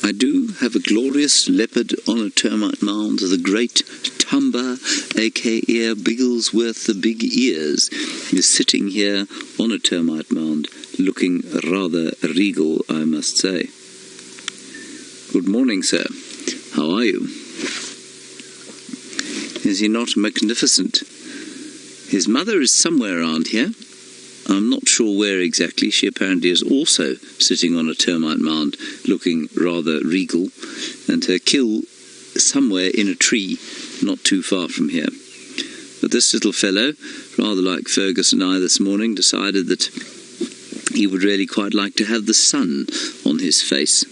I do have a glorious leopard on a termite mound. The great Thimba, aka Bigglesworth the Big Ears, is sitting here on a termite mound, looking rather regal, I must say. Good morning, sir. How are you? Is he not magnificent? His mother is somewhere around here. I'm not sure where exactly. She apparently is also sitting on a termite mound, looking rather regal, and her kill somewhere in a tree not too far from here. But this little fellow, rather like Fergus and I this morning, decided that he would really quite like to have the sun on his face.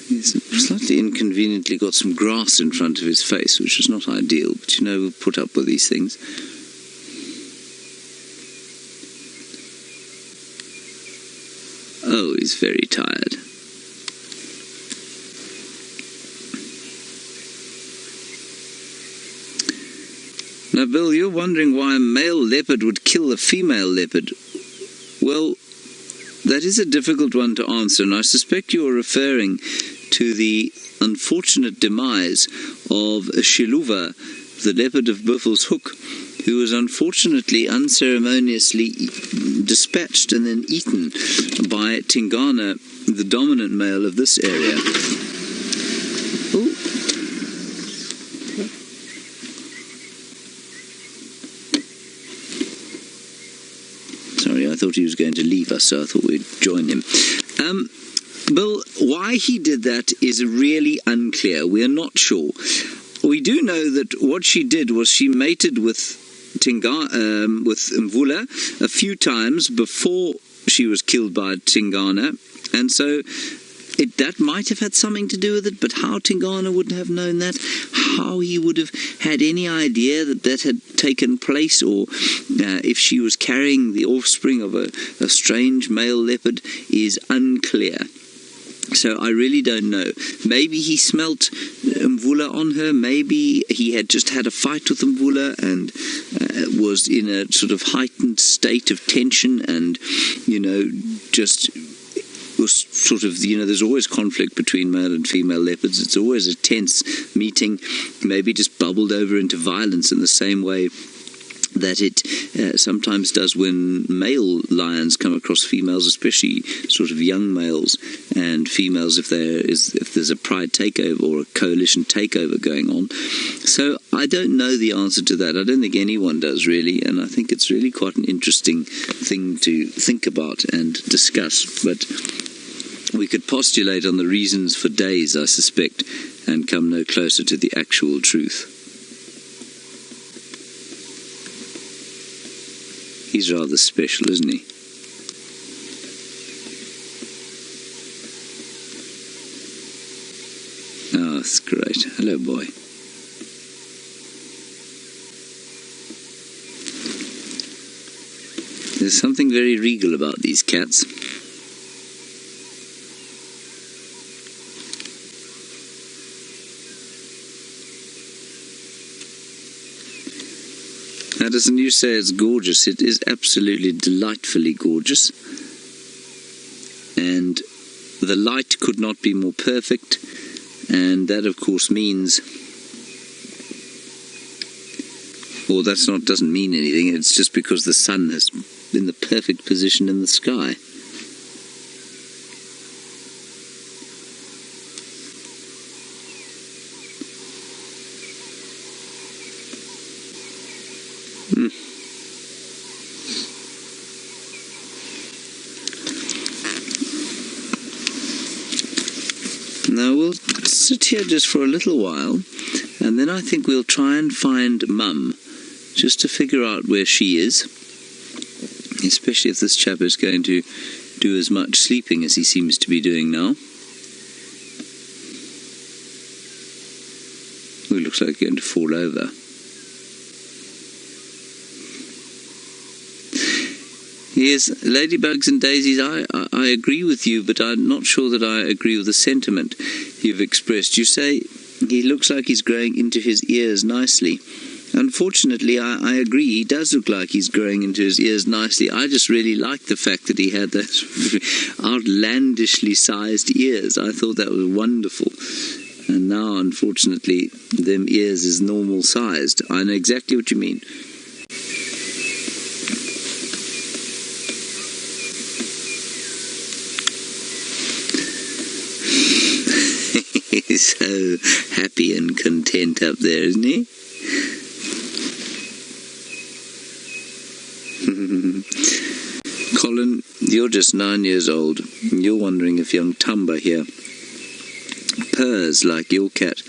He's slightly inconveniently got some grass in front of his face, which is not ideal, but you know, we'll put up with these things. Oh, he's very tired. Now, Bill, you're wondering why a male leopard would kill a female leopard. Well, that is a difficult one to answer, and I suspect you're referring to the unfortunate demise of Shiluva, the leopard of Buffelshoek, who was unfortunately unceremoniously dispatched and then eaten by Tingana, the dominant male of this area. Ooh. Sorry, I thought he was going to leave us, so I thought we'd join him. Bill, why he did that is really unclear. We are not sure. We do know that what she did was she mated with Mvula a few times before she was killed by Tingana, and so that might have had something to do with it, but how Tingana wouldn't have known that, how he would have had any idea that that had taken place, or if she was carrying the offspring of a strange male leopard, is unclear. So I really don't know. Maybe he smelt Mvula on her, maybe he had just had a fight with Mvula and was in a sort of heightened state of tension and, you know, just was sort of, you know, there's always conflict between male and female leopards. It's always a tense meeting, maybe just bubbled over into violence in the same way that it sometimes does when male lions come across females, especially sort of young males and females if there's a pride takeover or a coalition takeover going on. So I don't know the answer to that. I don't think anyone does really, and I think it's really quite an interesting thing to think about and discuss. But we could postulate on the reasons for days, I suspect, and come no closer to the actual truth. He's rather special, isn't he? Oh, that's great. Hello, boy. There's something very regal about these cats. Addison, you say it's gorgeous. It is absolutely delightfully gorgeous. And the light could not be more perfect. And that, of course, means... Well, doesn't mean anything. It's just because the sun has been the perfect position in the sky. Now we'll sit here just for a little while, and then I think we'll try and find Mum, just to figure out where she is, especially if this chap is going to do as much sleeping as he seems to be doing now. He looks like he's going to fall over. Yes, ladybugs and daisies, I agree with you, but I'm not sure that I agree with the sentiment you've expressed. You say he looks like he's growing into his ears nicely. Unfortunately, I agree. He does look like he's growing into his ears nicely. I just really like the fact that he had those outlandishly sized ears. I thought that was wonderful. And now, unfortunately, them ears is normal sized. I know exactly what you mean. He's so happy and content up there, isn't he? Colin, you're just 9 years old. You're wondering if young Thimba here purrs like your cat.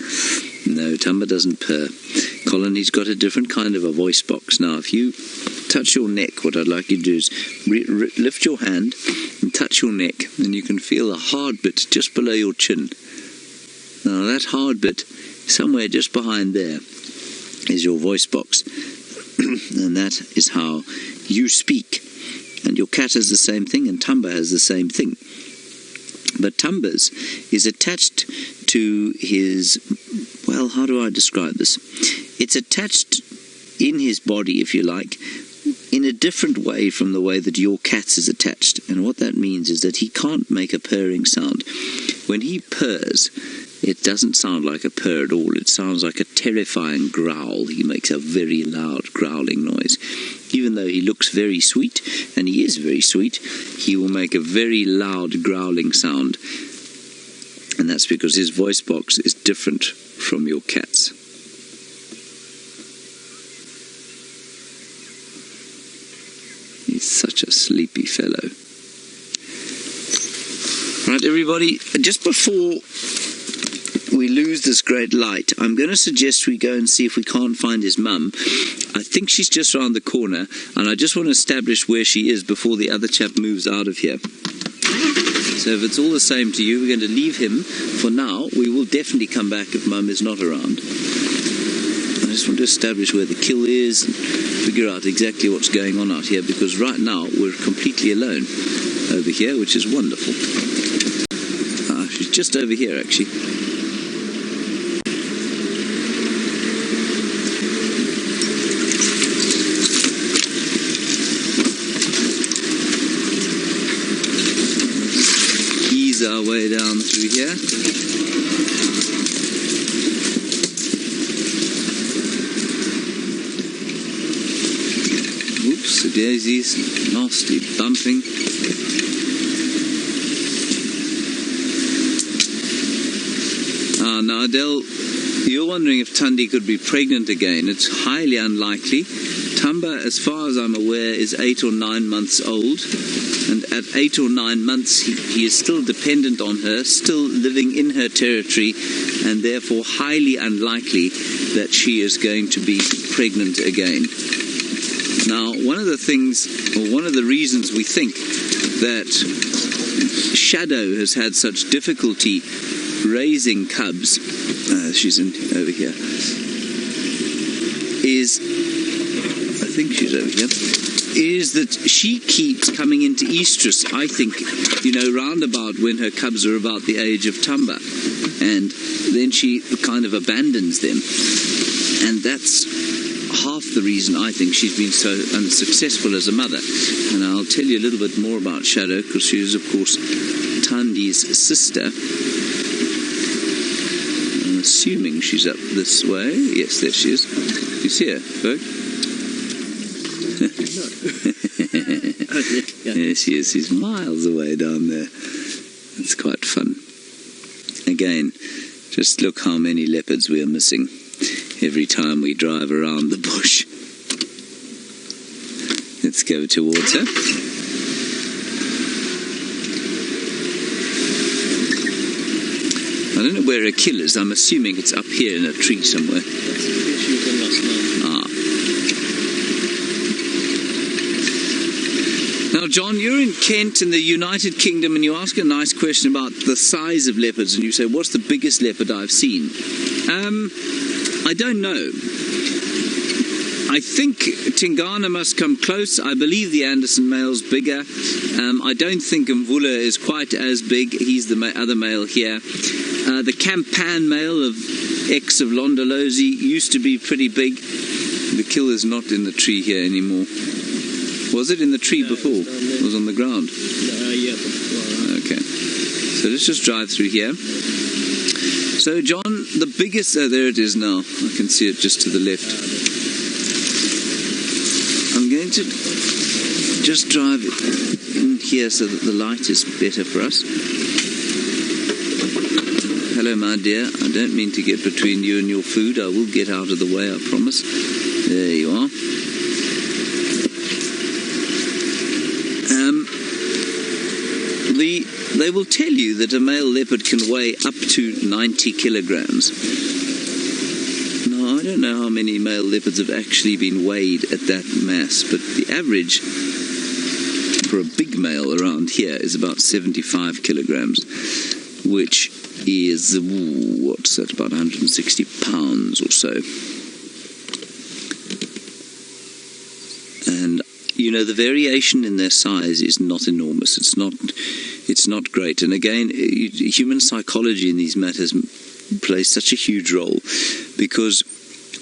No, Thimba doesn't purr. Colin, he's got a different kind of a voice box. Now, if you touch your neck, what I'd like you to do is lift your hand and touch your neck, and you can feel a hard bit just below your chin. Now, that hard bit, somewhere just behind there, is your voice box. And that is how you speak. And your cat has the same thing, and Thimba has the same thing. But Thimba's is attached to his, well, how do I describe this? It's attached in his body, if you like, in a different way from the way that your cat's is attached. And what that means is that he can't make a purring sound. When he purrs, it doesn't sound like a purr at all. It sounds like a terrifying growl. He makes a very loud growling noise. Even though he looks very sweet, and he is very sweet, he will make a very loud growling sound. And that's because his voice box is different from your cat's. He's such a sleepy fellow. Right, everybody, just before we lose this great light, I'm going to suggest we go and see if we can't find his mum. I think she's just around the corner, and I just want to establish where she is before the other chap moves out of here. So if it's all the same to you, we're going to leave him for now. We will definitely come back if mum is not around. I just want to establish where the kill is and figure out exactly what's going on out here, because right now we're completely alone over here, which is wonderful. She's just over here, actually. Our way down through here. Oops, the daisies, nasty bumping. Now Adele, you're wondering if Thandi could be pregnant again. It's highly unlikely. Thimba, as far as I'm aware, is 8 or 9 months old. And at 8 or 9 months, he is still dependent on her, still living in her territory, and therefore highly unlikely that she is going to be pregnant again. Now, one of the things, or one of the reasons we think that Shadow has had such difficulty raising cubs, she's over here, is, I think she's over here, is that she keeps coming into estrus, I think, round about when her cubs are about the age of Thimba. And then she kind of abandons them. And that's half the reason I think she's been so unsuccessful as a mother. And I'll tell you a little bit more about Shadow, because she is, of course, Thandi's sister. I'm assuming she's up this way. Yes, there she is. You see her, folks? Yes, he is. He's miles away down there. It's quite fun. Again, just look how many leopards we are missing every time we drive around the bush. Let's go towards her. I don't know where her kill is. I'm assuming it's up here in a tree somewhere. Now, John, you're in Kent in the United Kingdom, and you ask a nice question about the size of leopards, and you say, what's the biggest leopard I've seen? I don't know. I think Tingana must come close. I believe the Anderson male's bigger. I don't think Mvula is quite as big. He's the other male here. The Campan male of X of Londolozi used to be pretty big. The kill is not in the tree here anymore. Was it in the tree before? It was on the ground? Yeah, before. Okay. So let's just drive through here. So John, the biggest... Oh, there it is now. I can see it just to the left. I'm going to just drive in here so that the light is better for us. Hello, my dear. I don't mean to get between you and your food. I will get out of the way, I promise. There you are. They will tell you that a male leopard can weigh up to 90 kilograms. Now, I don't know how many male leopards have actually been weighed at that mass, but the average for a big male around here is about 75 kilograms, which is, what's that, about 160 pounds or so. And, you know, the variation in their size is not enormous. It's not great. And again, human psychology in these matters plays such a huge role, because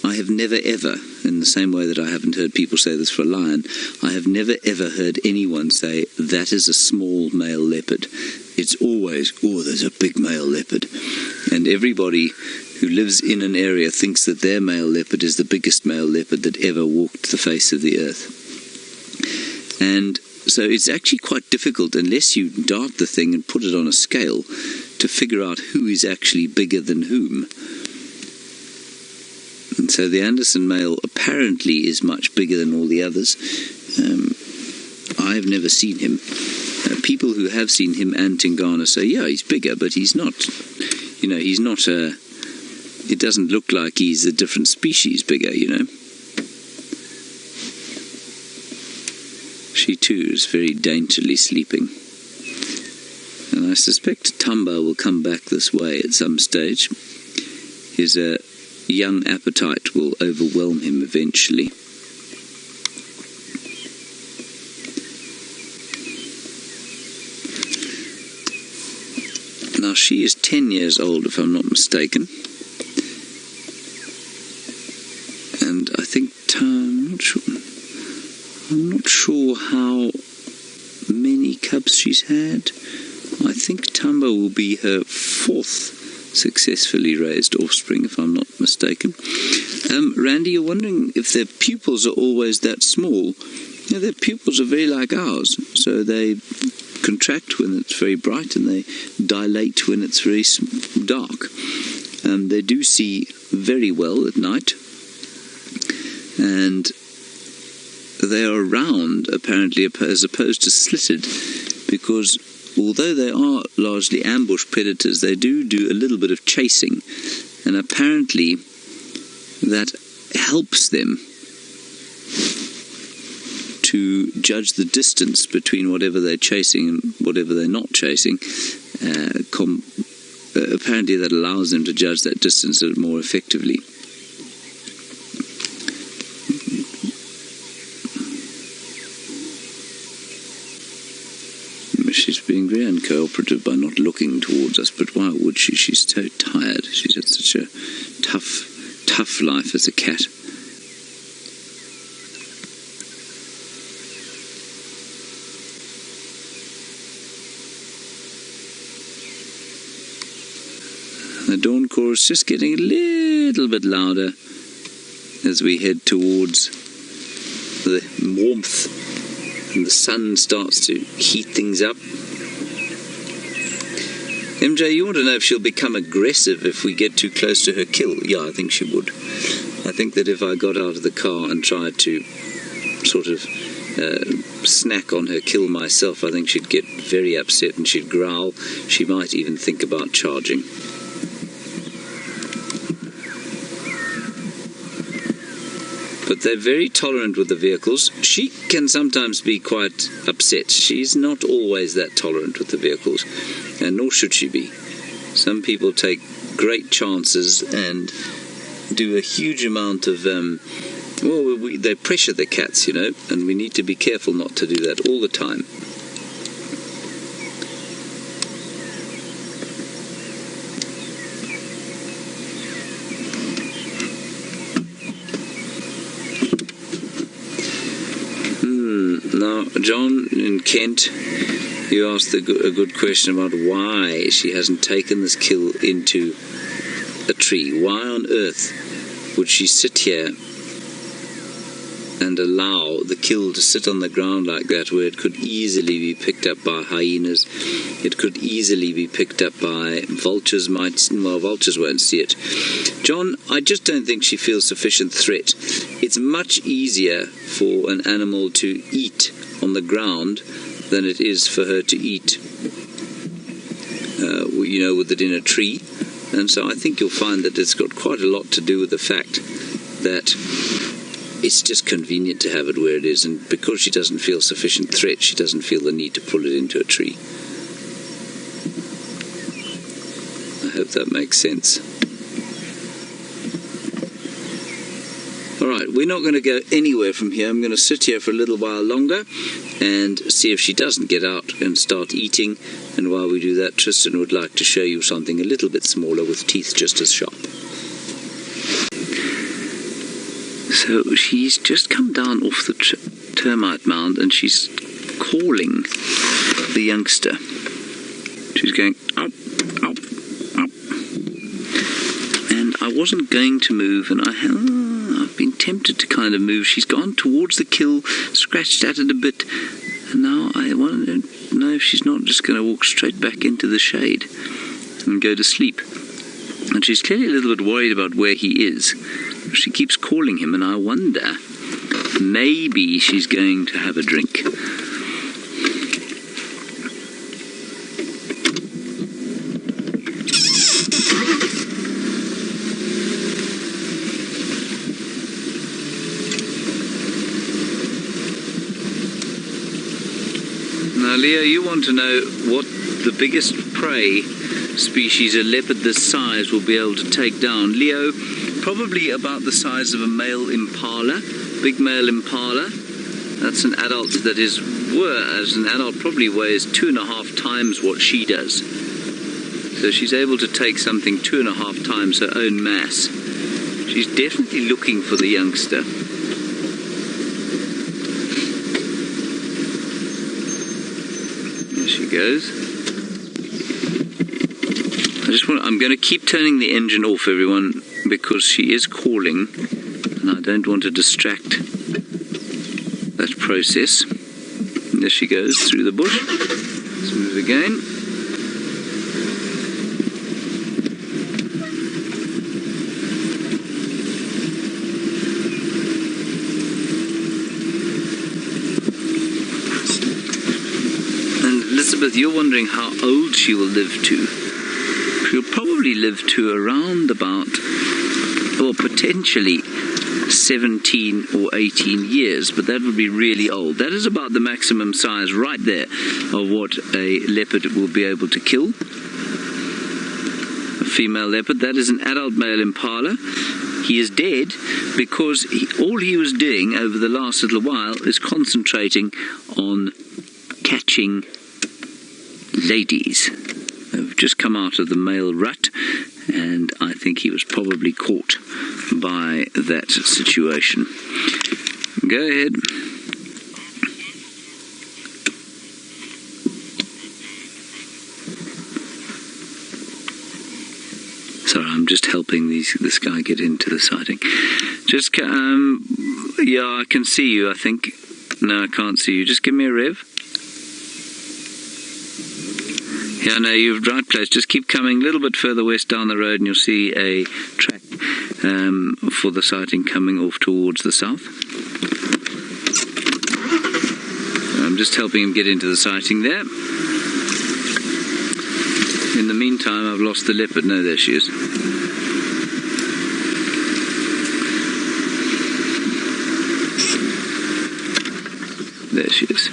I have never ever, in the same way that I haven't heard people say this for a lion, I have never ever heard anyone say, that is a small male leopard. It's always, oh, there's a big male leopard. And everybody who lives in an area thinks that their male leopard is the biggest male leopard that ever walked the face of the earth. And so it's actually quite difficult, unless you dart the thing and put it on a scale, to figure out who is actually bigger than whom. And so the Anderson male apparently is much bigger than all the others. I've never seen him. People who have seen him and Tingana say, yeah, he's bigger, but he's not, you know, he's not it doesn't look like he's a different species bigger, you know. She too is very daintily sleeping. And I suspect Thimba will come back this way at some stage. His young appetite will overwhelm him eventually. Now she is 10 years old, if I'm not mistaken. And I think, I'm not sure how many cubs she's had. I think Thimba will be her 4th successfully raised offspring, if I'm not mistaken. Randy, you're wondering if their pupils are always that small. Yeah, their pupils are very like ours, so they contract when it's very bright and they dilate when it's very dark. They do see very well at night, and they are round, apparently, as opposed to slitted, because although they are largely ambush predators, they do a little bit of chasing, and apparently that helps them to judge the distance between whatever they're chasing and whatever they're not chasing. Apparently that allows them to judge that distance more effectively. She's being very uncooperative by not looking towards us, but why would she? She's so tired. She's had such a tough life as a cat. The dawn chorus just getting a little bit louder as we head towards the warmth, and the sun starts to heat things up. MJ, you want to know if she'll become aggressive if we get too close to her kill? Yeah, I think she would. I think that if I got out of the car and tried to sort of snack on her kill myself, I think she'd get very upset and she'd growl. She might even think about charging. But they're very tolerant with the vehicles. She can sometimes be quite upset. She's not always that tolerant with the vehicles, and nor should she be. Some people take great chances and do a huge amount of, they pressure the cats, you know, and we need to be careful not to do that all the time. Now, John in Kent, you asked a good question about why she hasn't taken this kill into a tree. Why on earth would she sit here and allow the kill to sit on the ground like that, where it could easily be picked up by hyenas, it could easily be picked up by vultures. Vultures won't see it. John, I just don't think she feels sufficient threat. It's much easier for an animal to eat on the ground than it is for her to eat, with it in a tree. And so I think you'll find that it's got quite a lot to do with the fact that it's just convenient to have it where it is, and because she doesn't feel sufficient threat, she doesn't feel the need to pull it into a tree. I hope that makes sense. Alright, we're not going to go anywhere from here. I'm going to sit here for a little while longer and see if she doesn't get out and start eating. And while we do that, Tristan would like to show you something a little bit smaller with teeth just as sharp. So she's just come down off the termite mound and she's calling the youngster. She's going, up, up, up. And I wasn't going to move, and I've been tempted to kind of move. She's gone towards the kill, scratched at it a bit, and now I want to know if she's not just going to walk straight back into the shade and go to sleep. And she's clearly a little bit worried about where he is. She keeps calling him, and I wonder, maybe she's going to have a drink. Now, Leo, you want to know what the biggest prey species a leopard this size will be able to take down. Leo, probably about the size of a male impala, big male impala. That's an adult that is, as an adult, probably weighs 2.5 times what she does. So she's able to take something 2.5 times her own mass. She's definitely looking for the youngster. There she goes. I'm going to keep turning the engine off, everyone, because she is calling and I don't want to distract that process. There she goes through the bush. Let's move again. And Elizabeth, you're wondering how old she will live to. She'll probably live to around about, or potentially 17 or 18 years, but that would be really old. That is about the maximum size right there of what a leopard will be able to kill. A female leopard. That is an adult male impala. He is dead because all he was doing over the last little while is concentrating on catching ladies. They've just come out of the male rut, and I think he was probably caught by that situation. Go ahead. Sorry, I'm just helping this guy get into the sighting. Just, yeah, I can see you, I think. No, I can't see you. Just give me a rev. Yeah, no, you're right place. Just keep coming a little bit further west down the road and you'll see a track for the sighting coming off towards the south. I'm just helping him get into the sighting there. In the meantime, I've lost the leopard. No, there she is. There she is.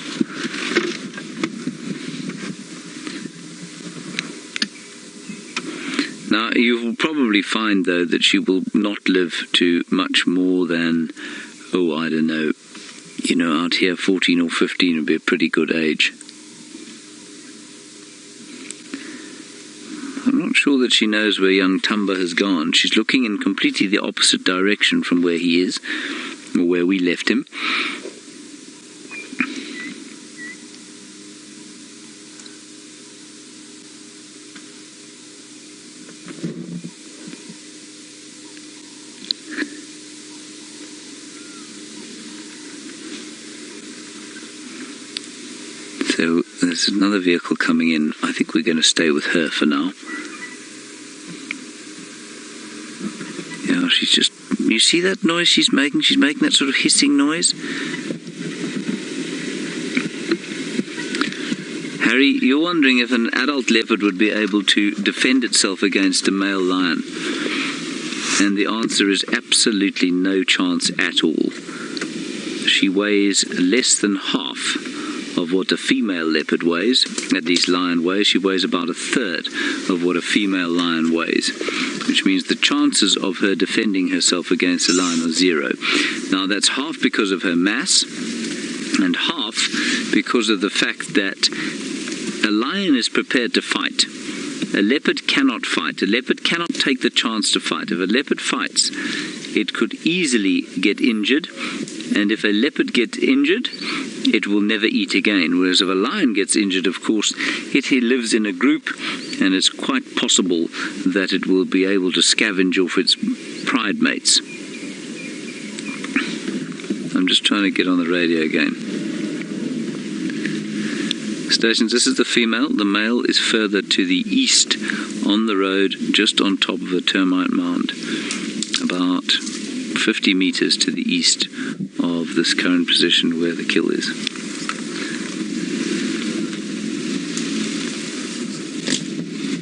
Now, you will probably find, though, that she will not live to much more than, oh, I don't know, out here 14 or 15 would be a pretty good age. I'm not sure that she knows where young Thimba has gone. She's looking in completely the opposite direction from where he is, or where we left him. So there's another vehicle coming in. I think we're going to stay with her for now. Yeah, she's just... You see that noise she's making? She's making that sort of hissing noise. Harry, you're wondering if an adult leopard would be able to defend itself against a male lion. And the answer is absolutely no chance at all. She weighs less than half of what a female leopard weighs, at least lion weighs. She weighs about a third of what a female lion weighs, which means the chances of her defending herself against a lion are zero. Now that's half because of her mass, and half because of the fact that a lion is prepared to fight. A leopard cannot fight. A leopard cannot take the chance to fight. If a leopard fights, it could easily get injured, and if a leopard gets injured, it will never eat again. Whereas if a lion gets injured, of course, it lives in a group, and it's quite possible that it will be able to scavenge off its pride mates. I'm just trying to get on the radio again. Stations, this is the female. The male is further to the east on the road, just on top of a termite mound, about 50 meters to the east of this current position where the kill is.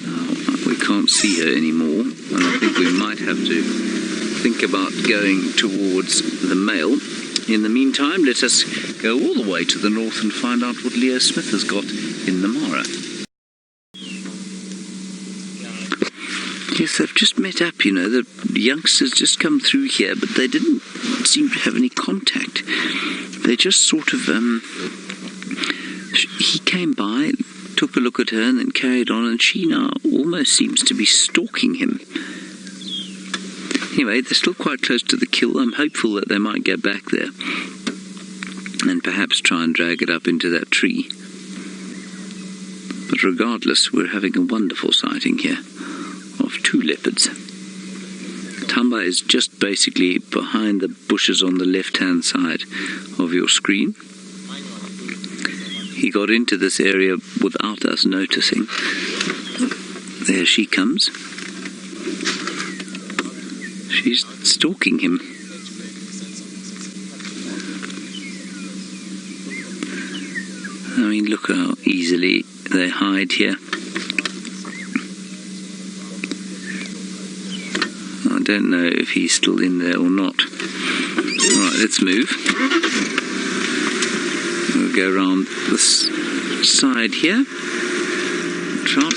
Now, we can't see her anymore, and I think we might have to think about going towards the male. In the meantime, let us go all the way to the north and find out what Leo Smith has got in the Mara. Yes, they've just met up, you know. The youngsters just come through here, but they didn't seem to have any contact. They just sort of, he came by, took a look at her, and then carried on, and she now almost seems to be stalking him. Anyway, they're still quite close to the kill. I'm hopeful that they might get back there and perhaps try and drag it up into that tree. But regardless, we're having a wonderful sighting here of two leopards. Thimba is just basically behind the bushes on the left-hand side of your screen. He got into this area without us noticing. There she comes. She's stalking him. I mean, look how easily they hide here. I don't know if he's still in there or not. Right, let's move. We'll go around this side here. Trot.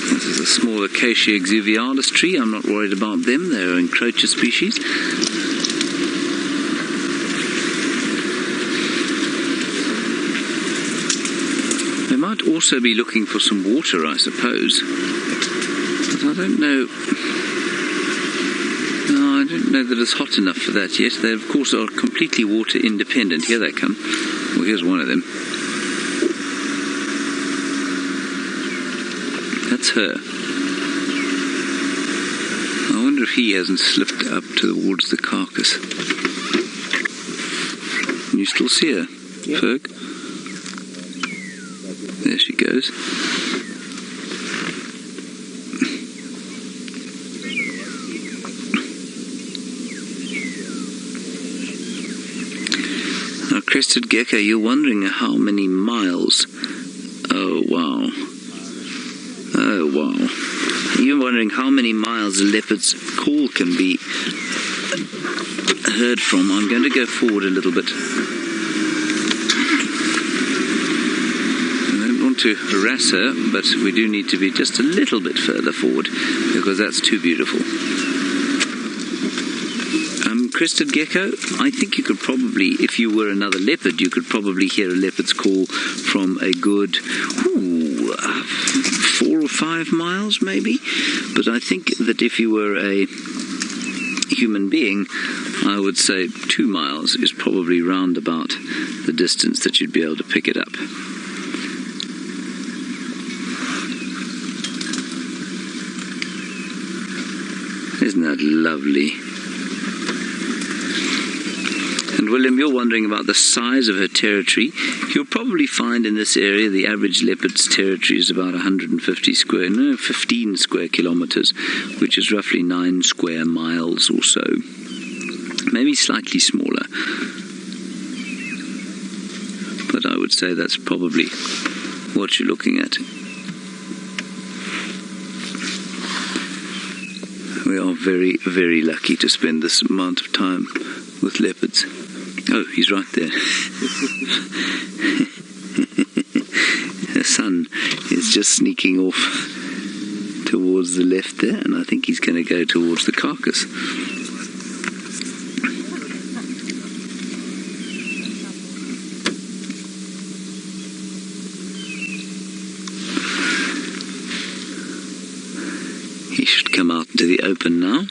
This is a small Acacia exuvialis tree. I'm not worried about them. They're an encroacher species. They might also be looking for some water, I suppose. But I don't know. No, I don't know that it's hot enough for that yet. They, of course, are completely water independent. Here they come. Well, here's one of them. That's her. I wonder if he hasn't slipped up towards the carcass. Can you still see her, yep. Ferg? There she goes. Now, Crested Gecko, you're wondering how many miles. Oh, wow. Oh, wow. You're wondering how many miles a leopard's call can be heard from. I'm going to go forward a little bit. I don't want to harass her, but we do need to be just a little bit further forward because that's too beautiful. Crested Gecko, I think you could probably, if you were another leopard, you could probably hear a leopard's call from a good 4 or 5 miles maybe. But I think that if you were a human being, I would say 2 miles is probably round about the distance that you'd be able to pick it up. Isn't that lovely? And William, you're wondering about the size of her territory. You'll probably find in this area the average leopard's territory is about 15 square kilometers, which is roughly 9 square miles or so. Maybe slightly smaller. But I would say that's probably what you're looking at. We are very, very lucky to spend this amount of time with leopards. Oh, he's right there. The sun is just sneaking off towards the left there, and I think he's going to go towards the carcass. He should come out into the open now.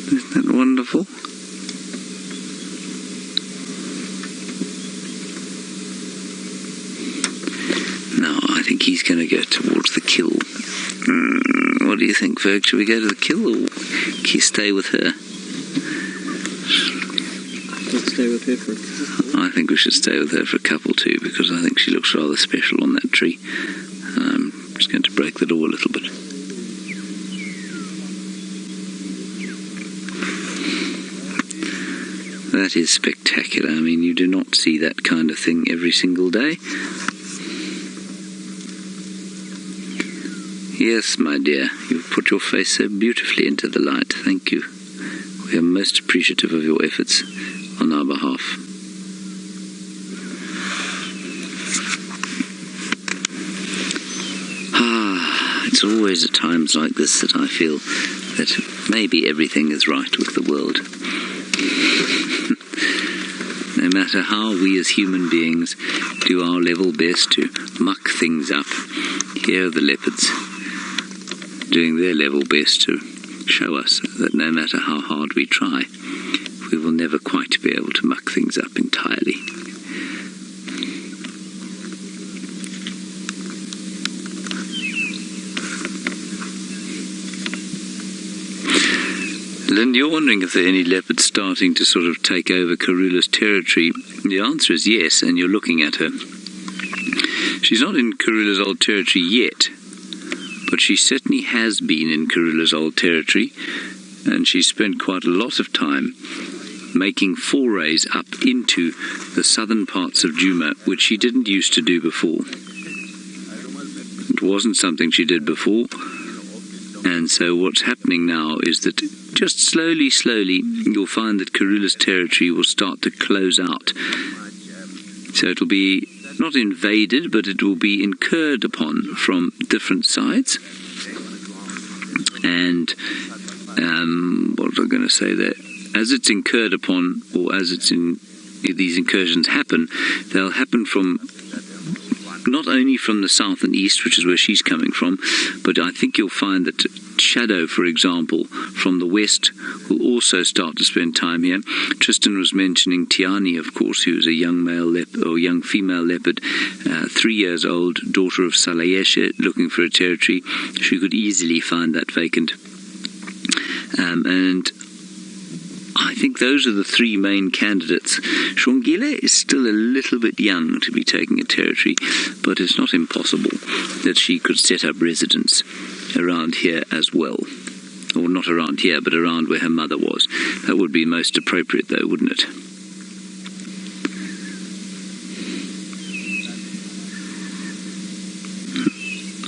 Isn't that wonderful? Now I think he's going to go towards the kill. What do you think, Ferg? Should we go to the kill or stay with her? Let's stay with her for a couple. I think we should stay with her for a couple too, because I think she looks rather special on that tree. I'm just going to break the door a little bit. That is spectacular. I mean, you do not see that kind of thing every single day. Yes, my dear, you've put your face so beautifully into the light. Thank you. We are most appreciative of your efforts on our behalf. It's always at times like this that I feel that maybe everything is right with the world. No matter how we as human beings do our level best to muck things up, here are the leopards doing their level best to show us that no matter how hard we try, we will never quite be able to muck things up entirely. Lynn, you're wondering if there are any leopards starting to sort of take over Karula's territory. The answer is yes, and you're looking at her. She's not in Karula's old territory yet, but she certainly has been in Karula's old territory, and she's spent quite a lot of time making forays up into the southern parts of Djuma, which she didn't used to do before. It wasn't something she did before, and so what's happening now is that just slowly, you'll find that Karula's territory will start to close out. So it'll be not invaded, but it will be incurred upon from different sides. And what was I going to say there? As it's incurred upon, or as these incursions happen, they'll happen from not only from the south and east, which is where she's coming from, but I think you'll find that Shadow, for example, from the west, will also start to spend time here. Tristan was mentioning Tiani, of course, who is a young male leopard, or young female leopard, 3 years old, daughter of Salayeshe, looking for a territory. She could easily find that vacant. And I think those are the three main candidates. Shongile is still a little bit young to be taking a territory, but it's not impossible that she could set up residence around here as well. Or not around here, but around where her mother was. That would be most appropriate though, wouldn't it?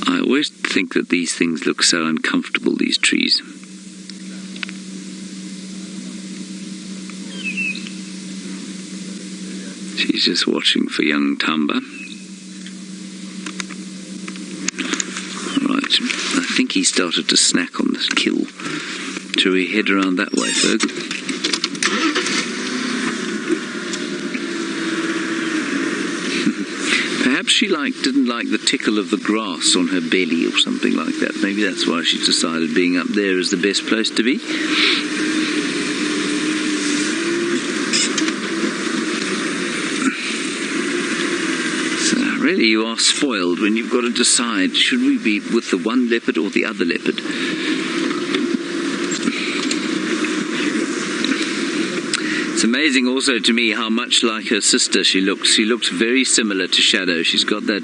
I always think that these things look so uncomfortable, these trees. She's just watching for young Thamba. Right, I think he started to snack on this kill. Shall we head around that way, Ferg? Perhaps she didn't like the tickle of the grass on her belly or something like that. Maybe that's why she decided being up there is the best place to be. Really, you are spoiled when you've got to decide, should we be with the one leopard or the other leopard? It's amazing also to me how much like her sister she looks. She looks very similar to Shadow. She's got that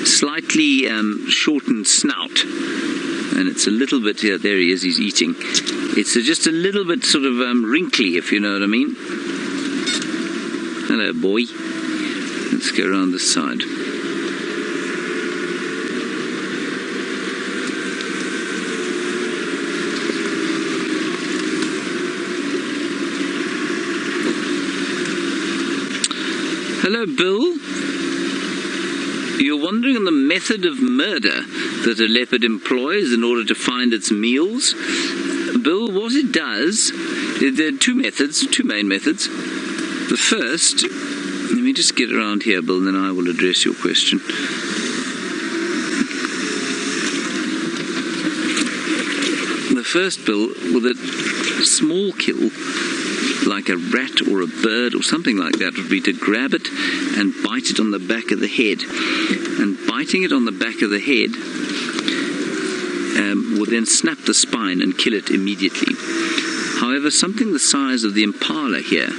slightly shortened snout. And it's a little bit, yeah, there he is, he's eating. It's just a little bit sort of wrinkly, if you know what I mean. Hello, boy. Let's go around this side. Hello, Bill. You're wondering on the method of murder that a leopard employs in order to find its meals? Bill, what it does, there are two methods, two main methods. The first, let me just get around here, Bill, and then I will address your question. The first, Bill, with a small kill, like a rat or a bird or something like that, would be to grab it and bite it on the back of the head. And biting it on the back of the head will then snap the spine and kill it immediately. However, something the size of the impala here.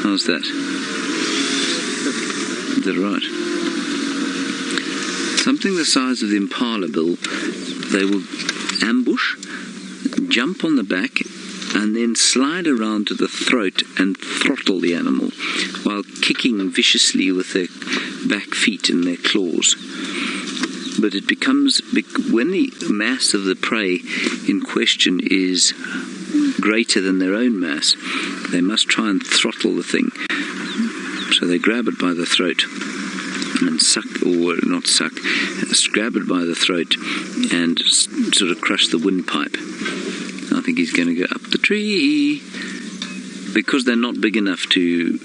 How's that? Is that right? Something the size of the impala, Bill, they will ambush, jump on the back, and then slide around to the throat and throttle the animal while kicking viciously with their back feet and their claws. But it becomes, when the mass of the prey in question is greater than their own mass, they must try and throttle the thing. So they grab it by the throat and suck, or not suck, grab it by the throat and sort of crush the windpipe. I think he's going to go up the tree because they're not big enough to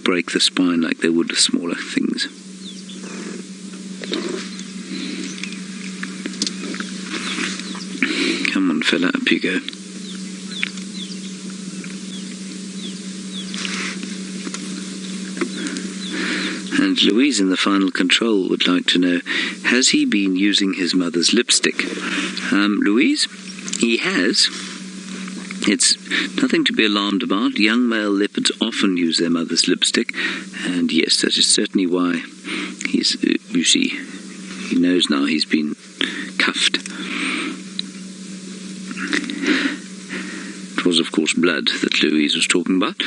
break the spine like they would with smaller things. Come on, fella, up you go. And Louise in the final control would like to know, has he been using his mother's lipstick? Louise, he has. It's nothing to be alarmed about. Young male leopards often use their mother's lipstick, and yes, that is certainly why he's, you see, he knows now he's been cuffed. It was, of course, blood that Louise was talking about.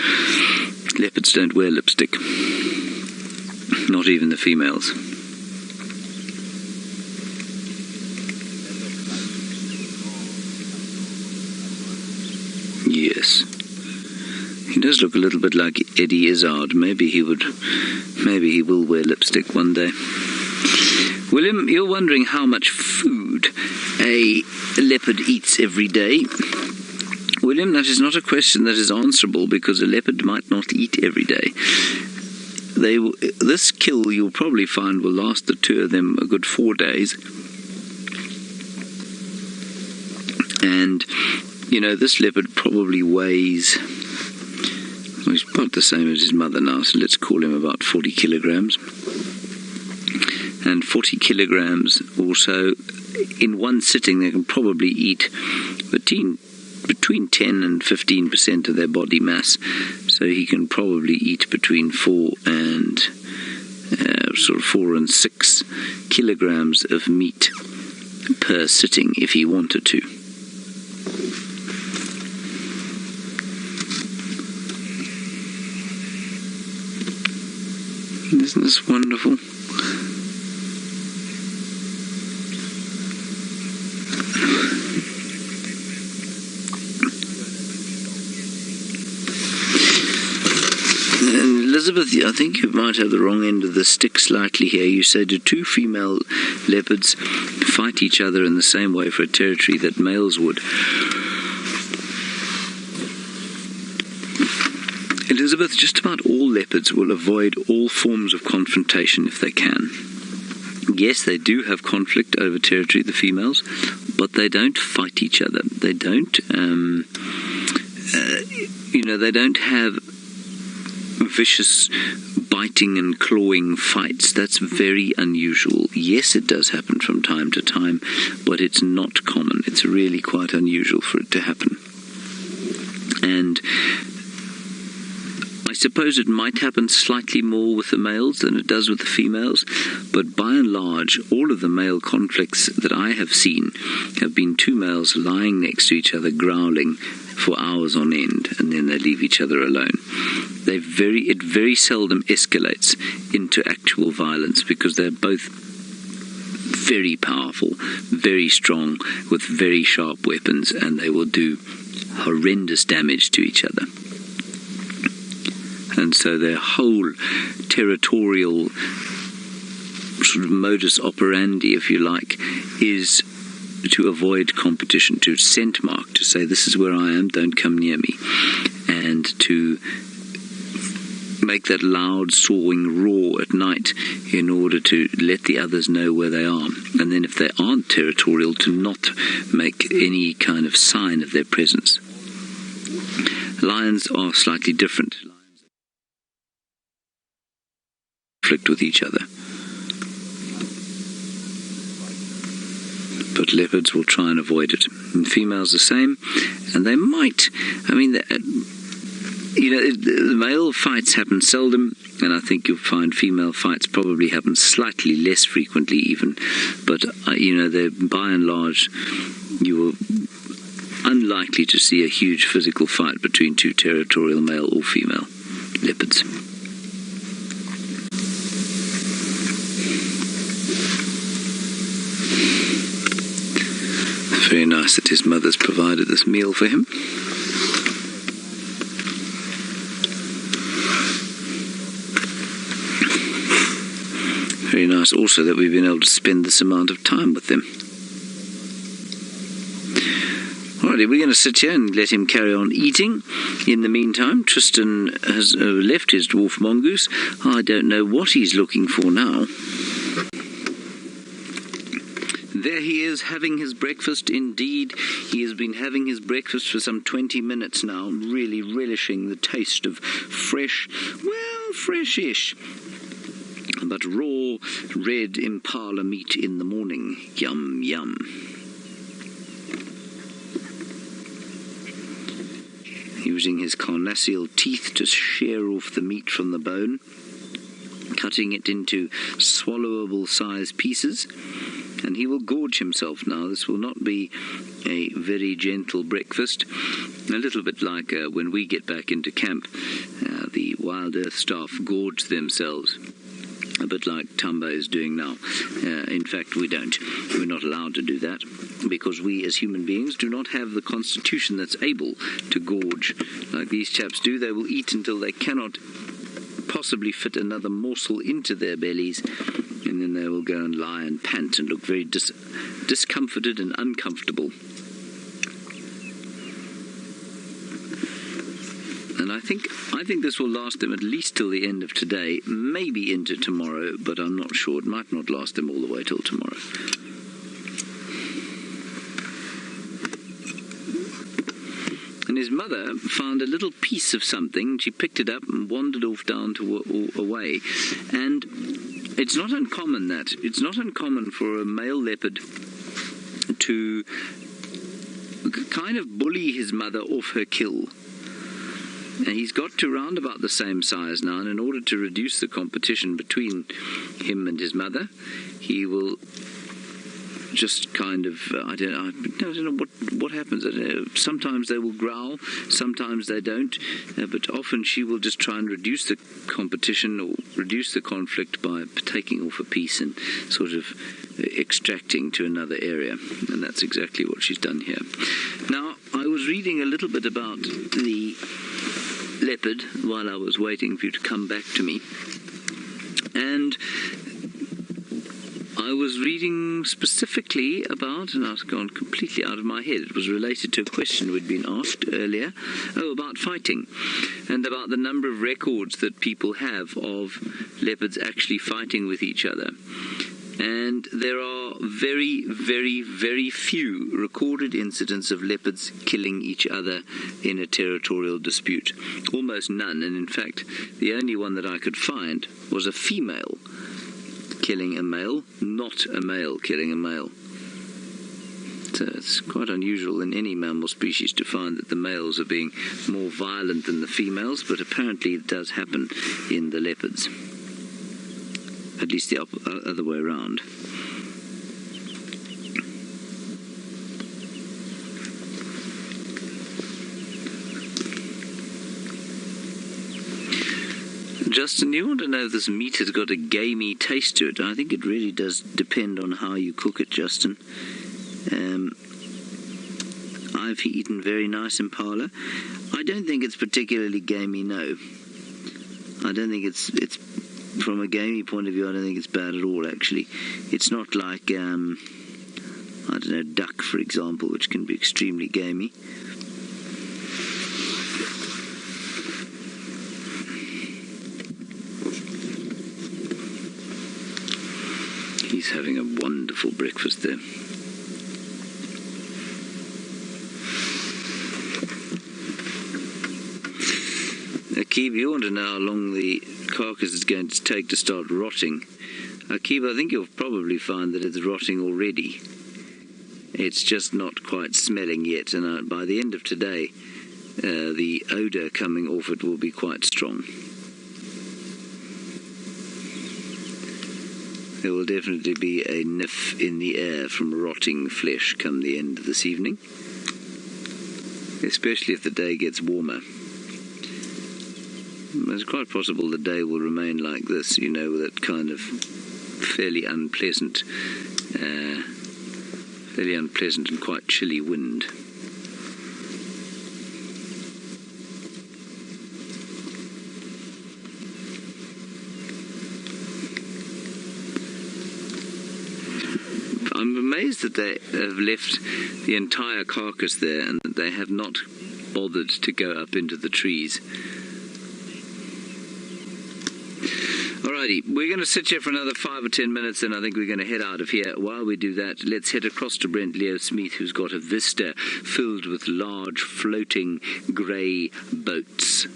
Leopards don't wear lipstick. Not even the females. Yes. He does look a little bit like Eddie Izzard. Maybe he will wear lipstick one day. William, you're wondering how much food a leopard eats every day. William, that is not a question that is answerable because a leopard might not eat every day. This kill you'll probably find will last the two of them a good 4 days. And, you know, this leopard probably weighs, well, he's about the same as his mother now, so let's call him about 40 kilograms. And 40 kilograms or so, in one sitting they can probably eat between 10 and 15% of their body mass. So he can probably eat between 4 and 6 kilograms of meat per sitting if he wanted to. Isn't this wonderful? Elizabeth, I think you might have the wrong end of the stick slightly here. You said, do two female leopards fight each other in the same way for a territory that males would? Elizabeth, just about all leopards will avoid all forms of confrontation if they can. Yes, they do have conflict over territory, the females, but they don't fight each other. They don't, they don't have vicious biting and clawing fights. That's very unusual. Yes, it does happen from time to time, but it's not common. It's really quite unusual for it to happen. And I suppose it might happen slightly more with the males than it does with the females, but by and large, all of the male conflicts that I have seen have been two males lying next to each other, growling for hours on end, and then they leave each other alone. It very seldom escalates into actual violence, because they're both very powerful, very strong, with very sharp weapons, and they will do horrendous damage to each other. And so their whole territorial sort of modus operandi, if you like, is to avoid competition, to scent mark, to say, this is where I am, don't come near me, and to make that loud sawing roar at night in order to let the others know where they are. And then if they aren't territorial, to not make any kind of sign of their presence. Lions are slightly different. Conflict with each other. But leopards will try and avoid it. And females the same, and they might, the male fights happen seldom, and I think you'll find female fights probably happen slightly less frequently even, but they're by and large, you are unlikely to see a huge physical fight between two territorial male or female leopards. Very nice that his mother's provided this meal for him. Very nice also that we've been able to spend this amount of time with them. Alrighty, we're going to sit here and let him carry on eating. In the meantime, Tristan has left his dwarf mongoose. I don't know what he's looking for now. There he is, having his breakfast. Indeed, he has been having his breakfast for some 20 minutes now, really relishing the taste of freshish, but raw red impala meat in the morning. Yum, yum. Using his carnassial teeth to shear off the meat from the bone, cutting it into swallowable size pieces. And he will gorge himself now. This will not be a very gentle breakfast. A little bit like when we get back into camp, the Wild Earth staff gorge themselves. A bit like Thimba is doing now. In fact, we don't. We're not allowed to do that, because we as human beings do not have the constitution that's able to gorge like these chaps do. They will eat until they cannot possibly fit another morsel into their bellies, and then they will go and lie and pant and look very discomforted and uncomfortable. And I think this will last them at least till the end of today, maybe into tomorrow, but I'm not sure. It might not last them all the way till tomorrow. And his mother found a little piece of something. She picked it up and wandered off down to away. And it's not uncommon for a male leopard to kind of bully his mother off her kill. And he's got to round about the same size now, and in order to reduce the competition between him and his mother, he will just kind of, I don't know what happens. Sometimes they will growl, sometimes they don't, but often she will just try and reduce the competition or reduce the conflict by taking off a piece and sort of extracting to another area, and that's exactly what she's done here. Now, I was reading a little bit about the leopard while I was waiting for you to come back to me, and I was reading specifically about, and I've gone completely out of my head, it was related to a question we'd been asked earlier, about fighting, and about the number of records that people have of leopards actually fighting with each other. And there are very, very, very few recorded incidents of leopards killing each other in a territorial dispute. Almost none, and in fact, the only one that I could find was a female killing a male, not a male killing a male. So it's quite unusual in any mammal species to find that the males are being more violent than the females, but apparently it does happen in the leopards. At least the other way around. Justin, you want to know if this meat has got a gamey taste to it? I think it really does depend on how you cook it, Justin. I've eaten very nice impala. I don't think it's particularly gamey, no. I don't think it's from a gamey point of view, I don't think it's bad at all, actually. It's not like, I don't know, duck, for example, which can be extremely gamey. He's having a wonderful breakfast there. Akib, you want to know how long the carcass is going to take to start rotting. Akib, I think you'll probably find that it's rotting already. It's just not quite smelling yet, and by the end of today, the odour coming off it will be quite strong. There will definitely be a niff in the air from rotting flesh come the end of this evening, especially if the day gets warmer. It's quite possible the day will remain like this, you know, with that kind of fairly unpleasant and quite chilly wind. I'm amazed that they have left the entire carcass there and that they have not bothered to go up into the trees. Alrighty, we're going to sit here for another 5 or 10 minutes, and I think we're going to head out of here. While we do that, let's head across to Brent Leo Smith, who's got a vista filled with large floating grey boats.